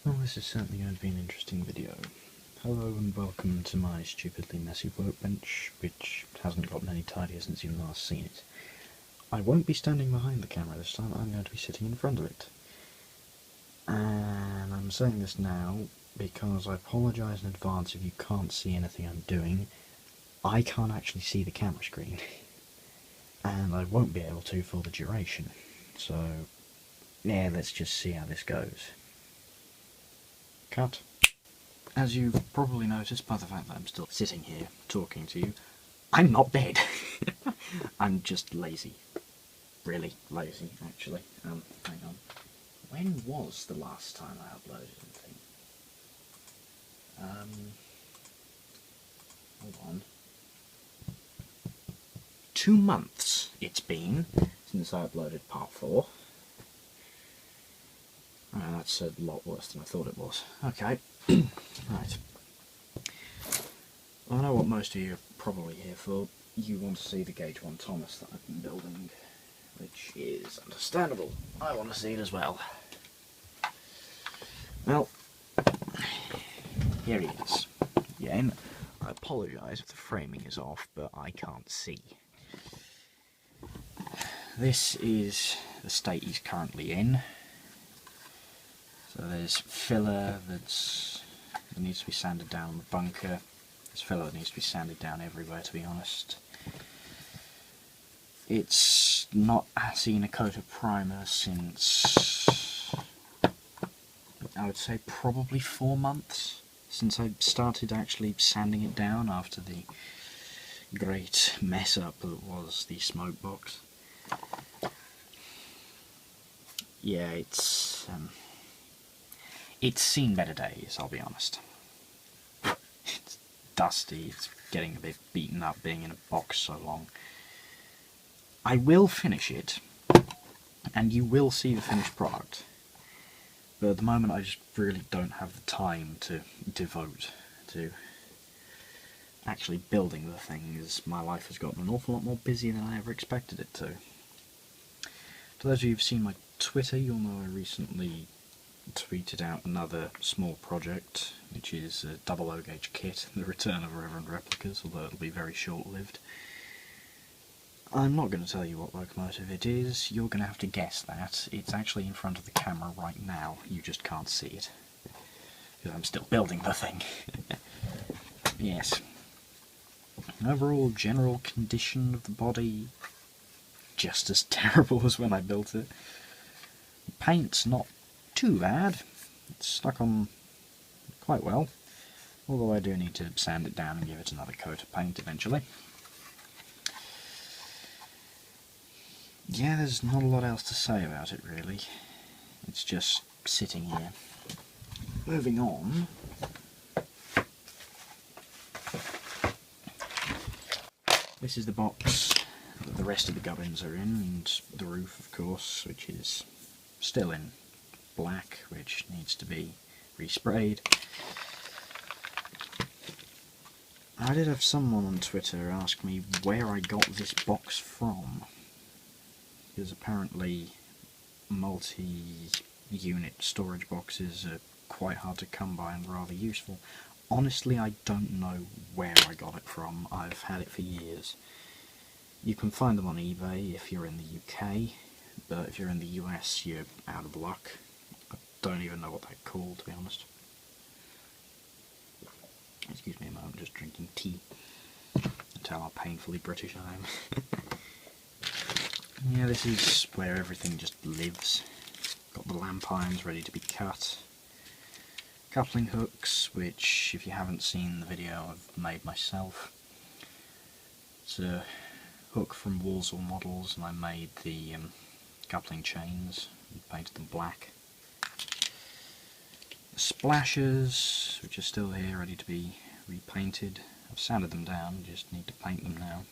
Well, this is certainly going to be an interesting video. Hello and welcome to my stupidly messy workbench, which hasn't gotten any tidier since you've last seen it. I won't be standing behind the camera this time, I'm going to be sitting in front of it. And I'm saying this now because I apologise in advance if you can't see anything I'm doing. I can't actually see the camera screen, and I won't be able to for the duration. So, yeah, let's just see how this goes. Cut. As you've probably noticed by the fact that I'm still sitting here talking to you, I'm not dead. I'm just lazy. Really lazy, actually. Hang on. When was the last time I uploaded anything? Hold on. 2 months it's been since I uploaded part 4. That's a lot worse than I thought it was. Okay, right. I know what most of you are probably here for. You want to see the Gauge 1 Thomas that I've been building, which is understandable. I want to see it as well. Well, here he is. Again, I apologise if the framing is off, but I can't see. This is the state he's currently in. So there's filler that needs to be sanded down on the bunker. There's filler that needs to be sanded down everywhere, to be honest. It's not seen a coat of primer since, I would say, probably 4 months since I started actually sanding it down after the great mess up that was the smoke box. Yeah, it's seen better days, I'll be honest. It's dusty, it's getting a bit beaten up being in a box so long. I will finish it, and you will see the finished product, but at the moment I just really don't have the time to devote to actually building the thing, as my life has gotten an awful lot more busy than I ever expected it to. To those of you who've seen my Twitter, you'll know I recently tweeted out another small project, which is a double O gauge kit, the return of Reverend Replicas, although it'll be very short-lived. I'm not going to tell you what locomotive it is, you're going to have to guess that. It's actually in front of the camera right now, you just can't see it, because I'm still building the thing. Yes. Overall general condition of the body, just as terrible as when I built it. The paint's not too bad, it's stuck on quite well, although I do need to sand it down and give it another coat of paint eventually. Yeah, there's not a lot else to say about it really, it's just sitting here. Moving on, this is the box that the rest of the gubbins are in, and the roof of course, which is still in black, which needs to be resprayed. I did have someone on Twitter ask me where I got this box from, because apparently multi-unit storage boxes are quite hard to come by and rather useful. Honestly, I don't know where I got it from. I've had it for years. You can find them on eBay if you're in the UK, but if you're in the US, you're out of luck. I don't even know what they're called, to be honest. Excuse me a moment, I'm just drinking tea. That's how painfully British I am. Yeah, this is where everything just lives. Got the lamp irons ready to be cut. Coupling hooks, which, if you haven't seen the video, I've made myself. It's a hook from Walsall Models, and I made the coupling chains and painted them black. The splashers, which are still here, ready to be repainted. I've sanded them down, just need to paint them now.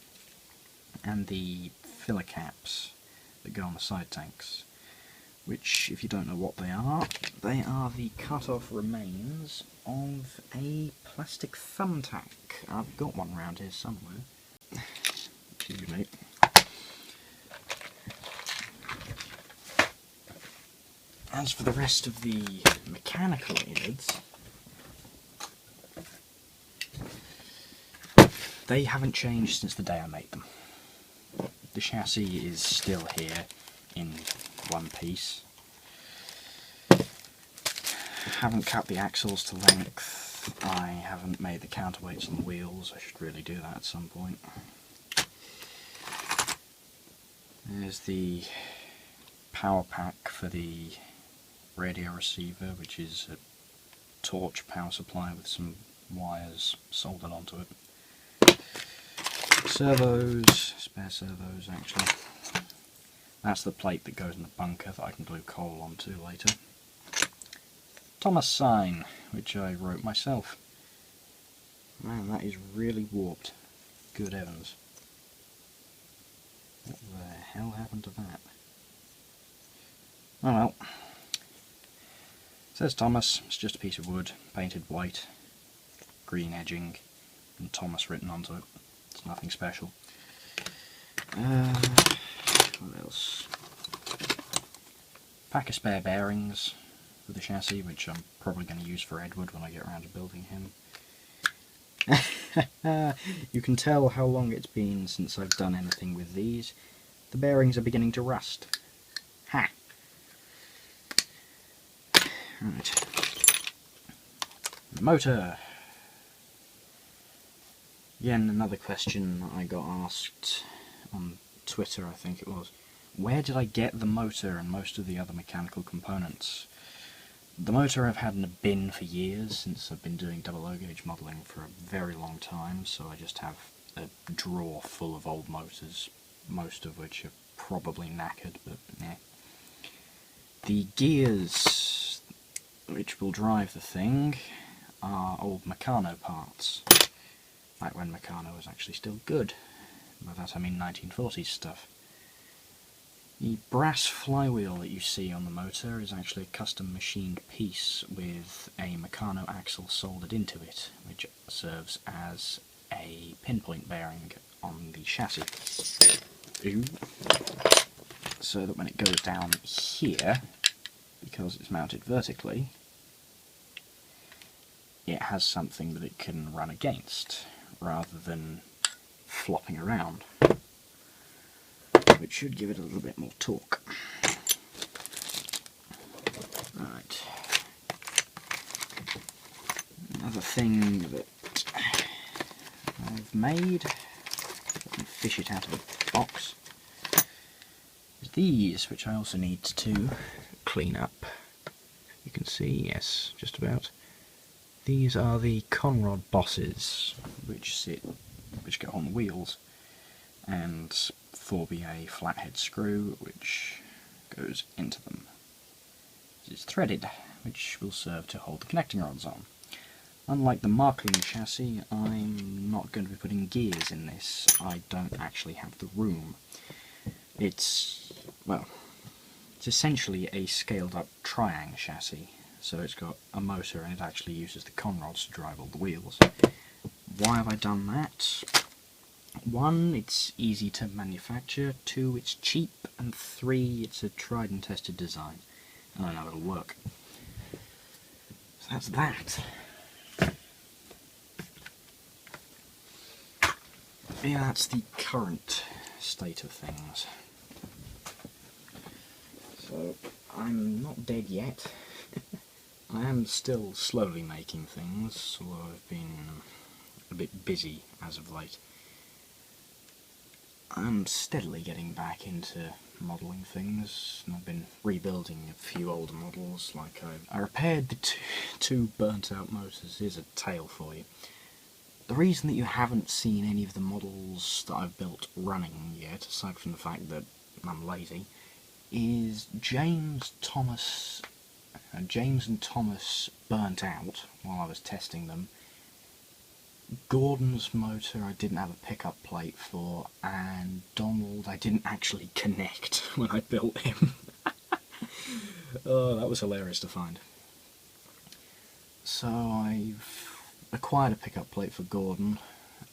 And the filler caps that go on the side tanks, which, if you don't know what they are the cut-off remains of a plastic thumbtack. I've got one around here somewhere. Excuse me. As for the rest of the mechanical innards, they haven't changed since the day I made them. The chassis is still here in one piece. Haven't cut the axles to length. I haven't made the counterweights on the wheels. I should really do that at some point. There's the power pack for the radio receiver, which is a torch power supply with some wires soldered onto it. Servos, spare servos actually. That's the plate that goes in the bunker that I can glue coal onto later. Thomas sign, which I wrote myself. Man, that is really warped. Good heavens. What the hell happened to that? Oh well. It says Thomas, it's just a piece of wood, painted white, green edging, and Thomas written onto it. It's nothing special. What else? Pack of spare bearings for the chassis, which I'm probably going to use for Edward when I get around to building him. You can tell how long it's been since I've done anything with these. The bearings are beginning to rust. Ha! Right. Motor. Again, another question I got asked on Twitter, I think it was. Where did I get the motor and most of the other mechanical components? The motor I've had in a bin for years, since I've been doing double low gauge modelling for a very long time, so I just have a drawer full of old motors, most of which are probably knackered, but yeah. The gears which will drive the thing are old Meccano parts, back when Meccano was actually still good. By that I mean 1940s stuff. The brass flywheel that you see on the motor is actually a custom machined piece with a Meccano axle soldered into it, which serves as a pinpoint bearing on the chassis. So that when it goes down here, because it's mounted vertically, it has something that it can run against, rather than flopping around, which should give it a little bit more torque. Right. Another thing that I've made, let me fish it out of the box, is these, which I also need to clean up. You can see, yes, just about. These are the conrod bosses, which go on the wheels, and 4BA flathead screw, which goes into them. It's threaded, which will serve to hold the connecting rods on. Unlike the Markling chassis, I'm not going to be putting gears in this. I don't actually have the room. It's essentially a scaled up Triang chassis, so it's got a motor and it actually uses the conrods to drive all the wheels. Why have I done that? 1, it's easy to manufacture, 2, it's cheap, and 3, it's a tried and tested design. And I know it'll work. So that's that. Yeah, that's the current state of things. So, I'm not dead yet. I am still slowly making things, although I've been a bit busy as of late. I'm steadily getting back into modelling things, and I've been rebuilding a few older models, like I repaired the two burnt out motors. Here's a tale for you. The reason that you haven't seen any of the models that I've built running yet, aside from the fact that I'm lazy, is James and Thomas burnt out while I was testing them. Gordon's motor I didn't have a pickup plate for, and Donald I didn't actually connect when I built him. Oh, that was hilarious to find. So I've acquired a pickup plate for Gordon.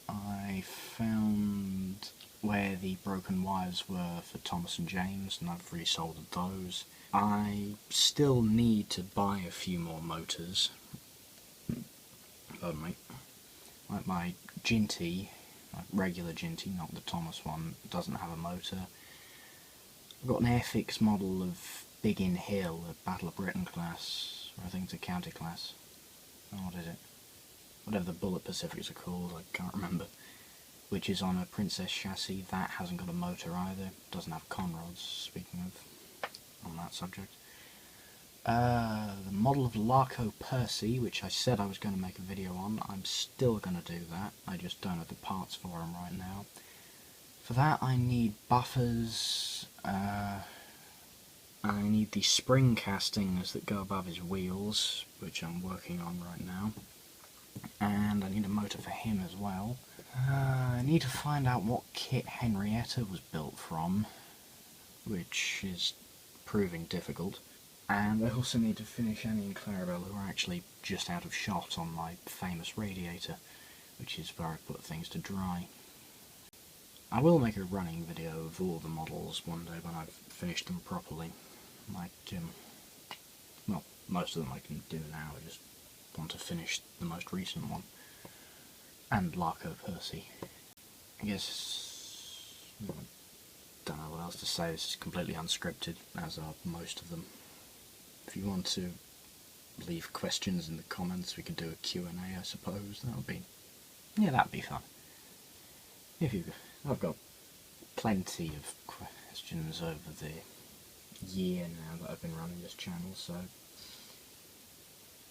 I found where the broken wires were for Thomas and James, and I've resoldered those. I still need to buy a few more motors. Pardon me. Like my Ginty, like regular Ginty, not the Thomas one, doesn't have a motor. I've got an Airfix model of Big In Hill, a Battle of Britain class, or I think it's a county class. Oh, what is it? Whatever the Bullet Pacifics are called, I can't remember. Which is on a Princess chassis. That hasn't got a motor either. Doesn't have conrods, speaking of, on that subject. The model of Larco Percy, which I said I was going to make a video on. I'm still going to do that. I just don't have the parts for them right now. For that I need buffers. I need the spring castings that go above his wheels, which I'm working on right now. And I need a motor for him as well. I need to find out what kit Henrietta was built from, which is proving difficult. And I also need to finish Annie and Clarabelle, who are actually just out of shot on my famous radiator, which is where I put things to dry. I will make a running video of all the models one day when I've finished them properly. Like, well, most of them I can do now, I just want to finish the most recent one. And Larco Percy. I guess, I don't know what else to say, this is completely unscripted, as are most of them. If you want to leave questions in the comments, we could do a Q&A, I suppose. That would be, yeah, that'd be fun. I've got plenty of questions over the year now that I've been running this channel, so in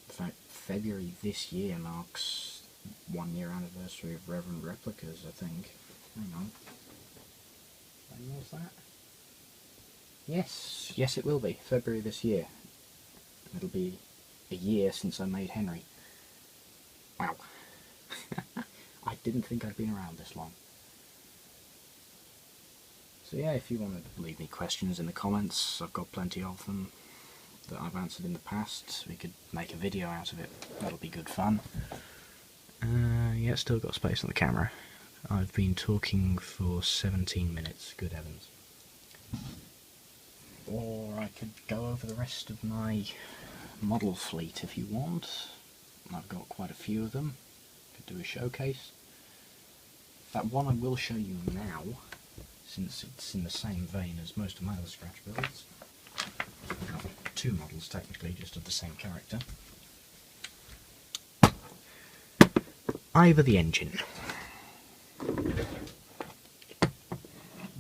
fact February this year marks 1 year anniversary of Reverend Replicas, I think. Hang on. When was that? Yes it will be, February this year. It'll be a year since I made Henry. Wow. I didn't think I'd been around this long. So yeah, if you want to leave me questions in the comments, I've got plenty of them that I've answered in the past. We could make a video out of it. That'll be good fun. Yeah, still got space on the camera. I've been talking for 17 minutes, good heavens. Or I could go over the rest of my model fleet if you want. I've got quite a few of them. Could do a showcase. That one I will show you now, since it's in the same vein as most of my other scratch builds. I've got two models technically, just of the same character. Ivor the Engine. And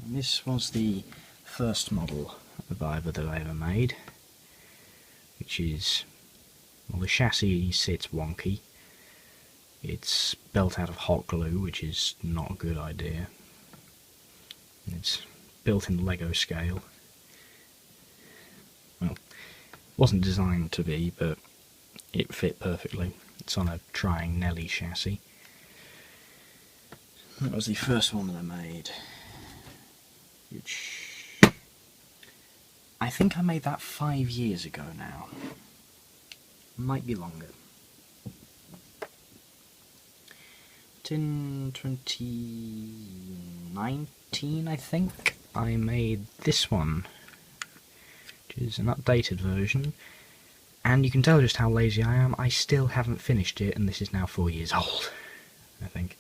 this was the first model of Ivor that I ever made, which is, well, the chassis sits wonky. It's built out of hot glue, which is not a good idea. It's built in Lego scale. Well, wasn't designed to be, but it fit perfectly. It's on a Trying Nelly chassis. That was the first one that I made, which I think I made that 5 years ago now. Might be longer. But in 2019, I think, I made this one, which is an updated version. And you can tell just how lazy I am. I still haven't finished it, and this is now 4 years old, I think.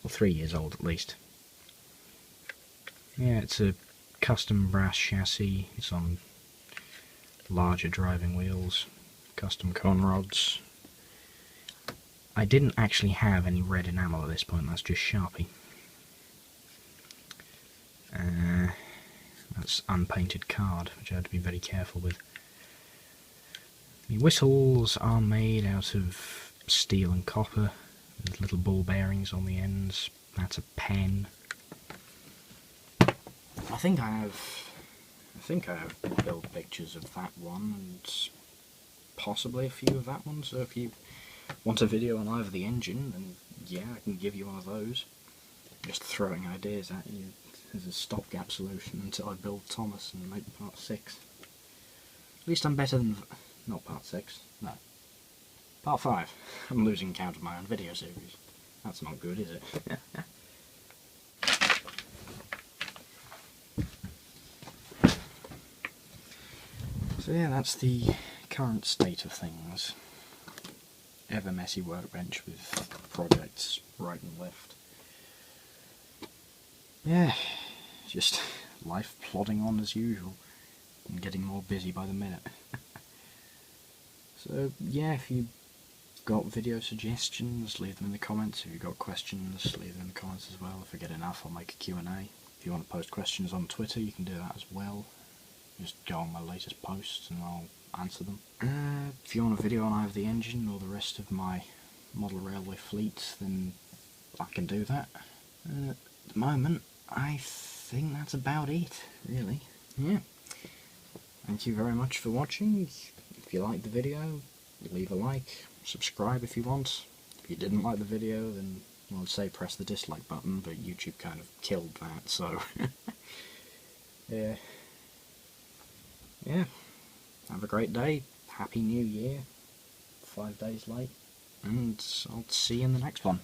Or 3 years old, at least. Yeah, it's a custom brass chassis. It's on larger driving wheels, custom conrods. I didn't actually have any red enamel at this point, that's just Sharpie. That's unpainted card, which I had to be very careful with. The whistles are made out of steel and copper, with little ball bearings on the ends. That's a pen. I think I have build pictures of that one, and possibly a few of that one, so if you want a video on Ivor the Engine, then yeah, I can give you one of those. Just throwing ideas at you as a stopgap solution until I build Thomas and make part 6. At least I'm better than... not part 6, no. Part 5. I'm losing count of my own video series. That's not good, is it? So yeah, that's the current state of things. Ever messy workbench with projects right and left. Yeah, just life plodding on as usual, and getting more busy by the minute. So yeah, if you've got video suggestions, leave them in the comments. If you've got questions, leave them in the comments as well. If I get enough, I'll make a Q&A. If you want to post questions on Twitter, you can do that as well. Just go on my latest posts and I'll answer them. If you want a video on either the engine or the rest of my model railway fleet, then I can do that. At the moment, I think that's about it, really. Yeah. Thank you very much for watching. If you liked the video, leave a like, subscribe if you want. If you didn't like the video, then I'd say press the dislike button, but YouTube kind of killed that, so yeah. Yeah. Have a great day. Happy New Year. 5 days late. And I'll see you in the next one.